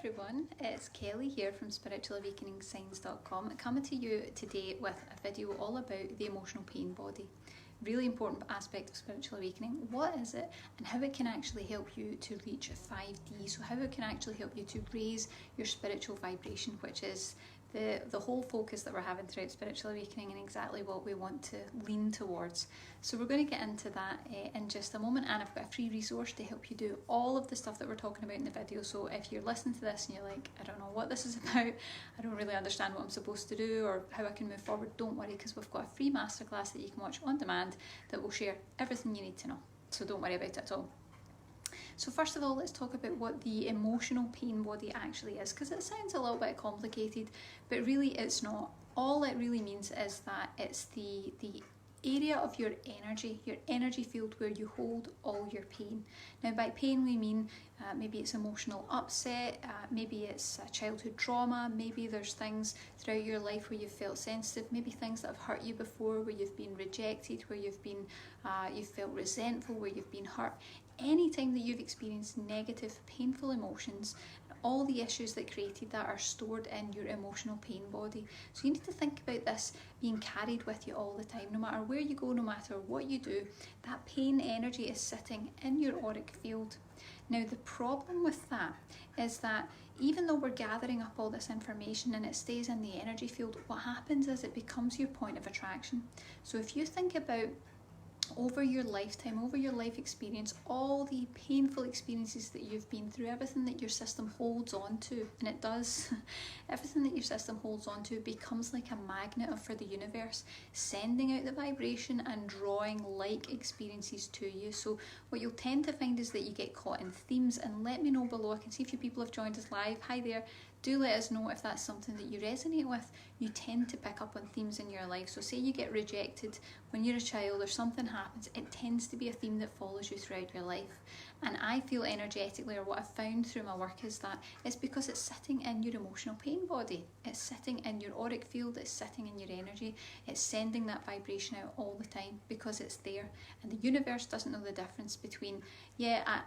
everyone, it's Kelly here from spiritualawakeningsigns.com, coming to you today with a video all about the emotional pain body. Really important aspect of spiritual awakening. What is it and how it can actually help you to reach 5D, so how it can actually help you to raise your spiritual vibration, which is the whole focus that we're having throughout spiritual awakening and exactly what we want to lean towards. So we're going to get into that in just a moment, and I've got a free resource to help you do all of the stuff that we're talking about in the video. So if you're listening to this and you're like, I don't know what this is about, I don't really understand what I'm supposed to do or how I can move forward, don't worry, because we've got a free masterclass that you can watch on demand that will share everything you need to know. So don't worry about it at all. So first of all, let's talk about what the emotional pain body actually is, because it sounds a little bit complicated, but really it's not. All it really means is that it's the area of your energy field where you hold all your pain. Now by pain we mean maybe it's emotional upset, maybe it's childhood trauma, maybe there's things throughout your life where you've felt sensitive, maybe things that have hurt you before, where you've been rejected, where you've felt resentful, where you've been hurt. Anytime that you've experienced negative, painful emotions, all the issues that created that are stored in your emotional pain body. So you need to think about this being carried with you all the time. No matter where you go, no matter what you do, that pain energy is sitting in your auric field. Now the problem with that is that even though we're gathering up all this information and it stays in the energy field, what happens is it becomes your point of attraction. So if you think about over your lifetime, over your life experience, all the painful experiences that you've been through, everything that your system holds on to, and it does, everything that your system holds on to becomes like a magnet for the universe, sending out the vibration and drawing like experiences to you. So what you'll tend to find is that you get caught in themes, and let me know below. I can see a few people have joined us live. Hi there. Do let us know if that's something that you resonate with. You tend to pick up on themes in your life. So say you get rejected when you're a child or something happens, it tends to be a theme that follows you throughout your life. And I feel energetically, or what I've found through my work, is that it's because it's sitting in your emotional pain body. It's sitting in your auric field, it's sitting in your energy, it's sending that vibration out all the time because it's there. And the universe doesn't know the difference between, I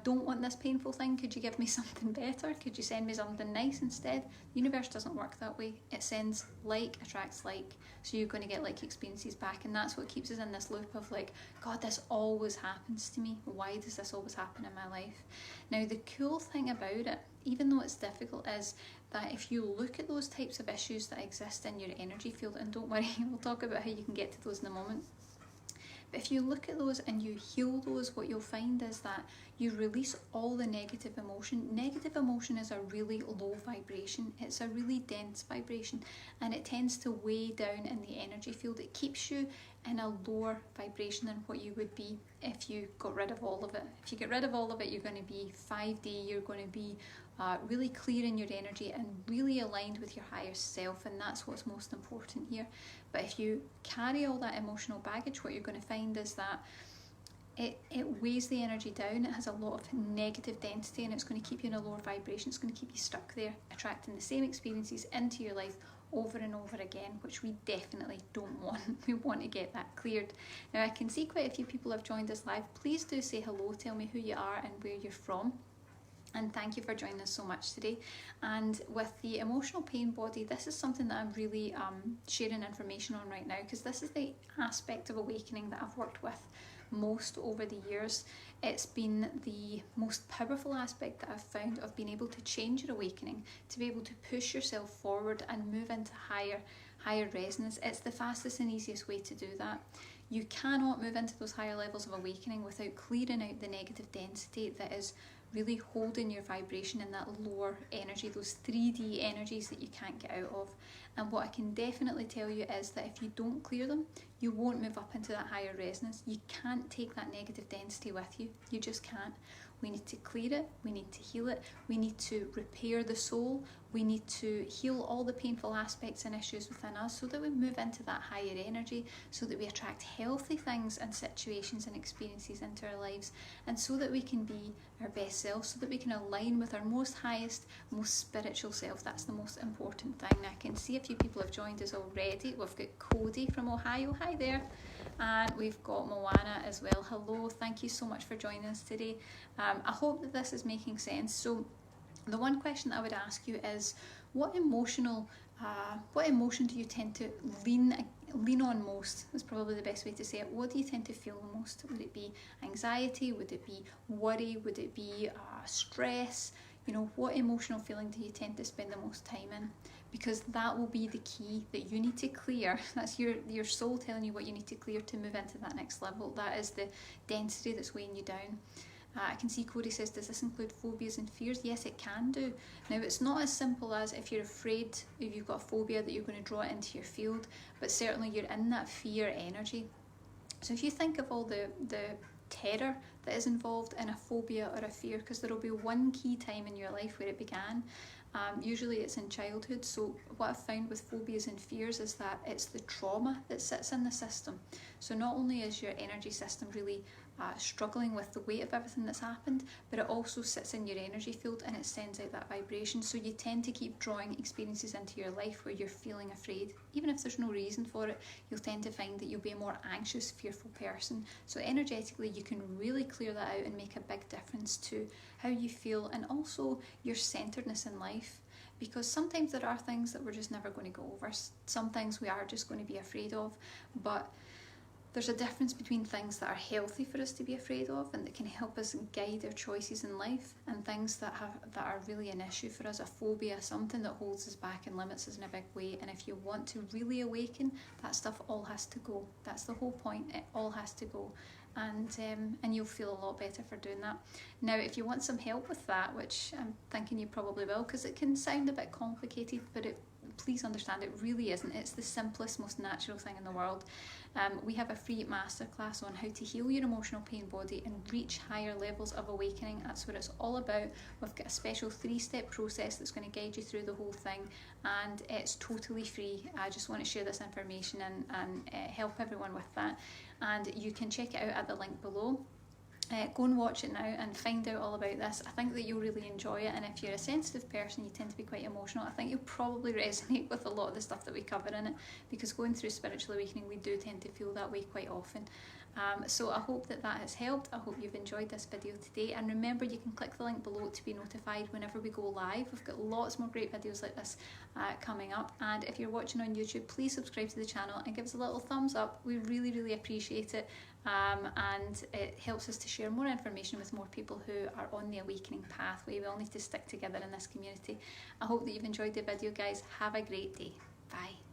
don't want this painful thing, could you give me something better? Could you send me something nice instead? The universe doesn't work that way. It sends like attracts like, so you're going to get like experiences back, and that's what keeps us in this loop of like, God, this always happens to me. Why does this always happen in my life? Now the cool thing about it, even though it's difficult, is that if you look at those types of issues that exist in your energy field, and don't worry, we'll talk about how you can get to those in a moment. But if you look at those and you heal those, what you'll find is that you release all the negative emotion. Negative emotion is a really low vibration. It's a really dense vibration, and it tends to weigh down in the energy field. It keeps you in a lower vibration than what you would be if you got rid of all of it. If you get rid of all of it, you're going to be 5D, you're going to be really clear in your energy and really aligned with your higher self, and that's what's most important here. But if you carry all that emotional baggage, what you're going to find is that it weighs the energy down. It has a lot of negative density, and it's going to keep you in a lower vibration. It's going to keep you stuck there, attracting the same experiences into your life over and over again, which we definitely don't want. We want to get that cleared. Now I can see quite a few people have joined us live. Please do say hello, tell me who you are and where you're from. And thank you for joining us so much today. And with the emotional pain body, this is something that I'm really sharing information on right now, because this is the aspect of awakening that I've worked with most over the years. It's been the most powerful aspect that I've found of being able to change your awakening, to be able to push yourself forward and move into higher resonance. It's the fastest and easiest way to do that. You cannot move into those higher levels of awakening without clearing out the negative density that is really holding your vibration in that lower energy, those 3D energies that you can't get out of. And what I can definitely tell you is that if you don't clear them, you won't move up into that higher resonance. You can't take that negative density with you. You just can't. We need to clear it, we need to heal it, we need to repair the soul, we need to heal all the painful aspects and issues within us so that we move into that higher energy, so that we attract healthy things and situations and experiences into our lives, and so that we can be our best self, so that we can align with our most highest, most spiritual self. That's the most important thing. I can see a few people have joined us already. We've got Cody from Ohio, hi there. And we've got Moana as well. Hello, thank you so much for joining us today. I hope that this is making sense. So The one question I would ask you is, what emotion do you tend to lean on most? Is probably the best way to say it. What do you tend to feel the most? Would it be anxiety? Would it be worry? Would it be stress? You know, what emotional feeling do you tend to spend the most time in? Because that will be the key that you need to clear. That's your soul telling you what you need to clear to move into that next level. That is the density that's weighing you down. I can see Cody says, does this include phobias and fears? Yes, it can do. Now, it's not as simple as if you're afraid, if you've got a phobia, that you're going to draw it into your field, but certainly you're in that fear energy. So if you think of all the terror that is involved in a phobia or a fear, because there will be one key time in your life where it began. Usually it's in childhood. So what I've found with phobias and fears is that it's the trauma that sits in the system. So not only is your energy system really struggling with the weight of everything that's happened, but it also sits in your energy field and it sends out that vibration. So you tend to keep drawing experiences into your life where you're feeling afraid. Even if there's no reason for it, you'll tend to find that you'll be a more anxious, fearful person. So energetically, you can really clear that out and make a big difference to how you feel and also your centeredness in life. Because sometimes there are things that we're just never going to go over. Some things we are just going to be afraid of, but there's a difference between things that are healthy for us to be afraid of and that can help us guide our choices in life, and things that are really an issue for us, a phobia, something that holds us back and limits us in a big way. And if you want to really awaken, that stuff all has to go. That's the whole point. It all has to go. And you'll feel a lot better for doing that. Now, if you want some help with that, which I'm thinking you probably will, because it can sound a bit complicated, but please understand it really isn't. It's the simplest, most natural thing in the world. We have a free masterclass on how to heal your emotional pain body and reach higher levels of awakening. That's what it's all about. We've got a special 3-step process that's going to guide you through the whole thing, and it's totally free. I just want to share this information and help everyone with that. And you can check it out at the link below. Go and watch it now and find out all about this. I think that you'll really enjoy it, and if you're a sensitive person, you tend to be quite emotional, I think you'll probably resonate with a lot of the stuff that we cover in it, because going through spiritual awakening, we do tend to feel that way quite often. So I hope that has helped. I hope you've enjoyed this video today, and remember, you can click the link below to be notified whenever we go live. We've got lots more great videos like this coming up, and if you're watching on YouTube, please subscribe to the channel and give us a little thumbs up. We really, really appreciate it. And it helps us to share more information with more people who are on the awakening pathway. We all need to stick together in this community. I hope that you've enjoyed the video, guys. Have a great day. Bye.